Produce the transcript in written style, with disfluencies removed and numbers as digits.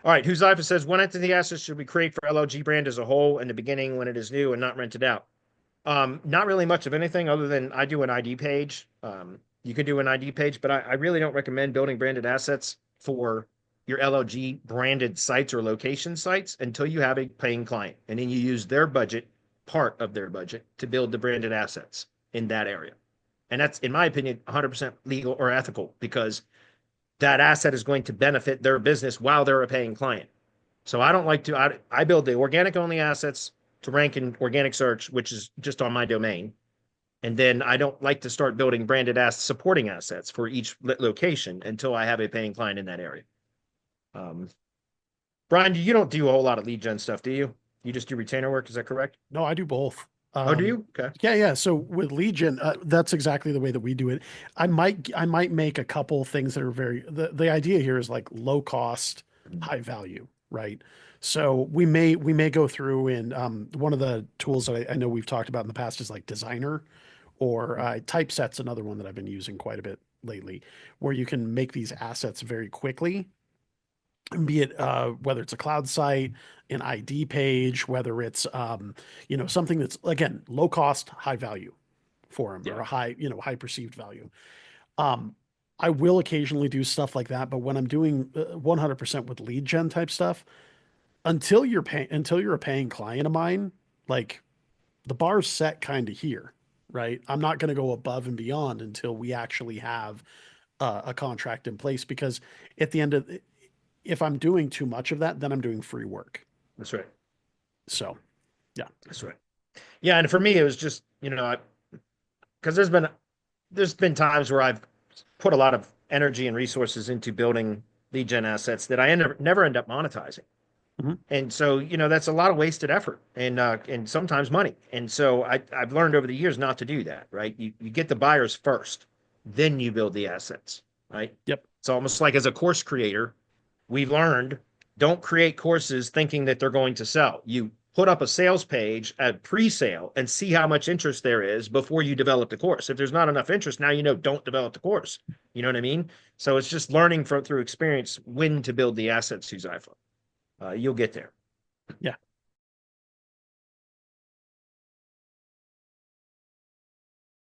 All right. Huzaifa says one entity assets should we create for LLG brand as a whole in the beginning when it is new and not rented out? Not really much of anything other than I do an ID page. You can do an ID page, but I really don't recommend building branded assets for your LLG branded sites or location sites until you have a paying client. And then you use their budget, part of their budget, to build the branded assets in that area. And that's, in my opinion, 100% legal or ethical because that asset is going to benefit their business while they're a paying client. So I don't like to, I build the organic only assets to rank in organic search, which is just on my domain. And then I don't like to start building branded supporting assets for each location until I have a paying client in that area. Um, Brian, you don't do a whole lot of lead gen stuff, do you? You just do retainer work. Is that correct? No, I do both. Oh, do you? Okay. Yeah. So with Legion, that's exactly the way that we do it. I might make a couple things that are the idea here is like low cost, high value, right? So we may go through and one of the tools that I know we've talked about in the past is like Designer or Typeset's another one that I've been using quite a bit lately, where you can make these assets very quickly, be it whether it's a cloud site, an ID page, whether it's something that's again low cost, high value for them, Yeah. or a high perceived value. Um, I will occasionally do stuff like that, but when I'm doing 100% with lead gen type stuff, until you're a paying client of mine, like the bar's set kind of here, right? I'm not going to go above and beyond until we actually have a contract in place because at the end of if I'm doing too much of that, then I'm doing free work. That's right. So, yeah. That's right. Yeah. And for me, it was just, because there's been times where I've put a lot of energy and resources into building lead gen assets that I never end up monetizing. Mhm. And so, that's a lot of wasted effort and sometimes money. And so I've learned over the years not to do that, right? You get the buyers first, then you build the assets, right? Yep. It's almost like as a course creator, we've learned don't create courses thinking that they're going to sell. You put up a sales page at pre-sale and see how much interest there is before you develop the course. If there's not enough interest, now don't develop the course. You know what I mean? So it's just learning through experience when to build the assets, Suzaifa. You'll get there. Yeah.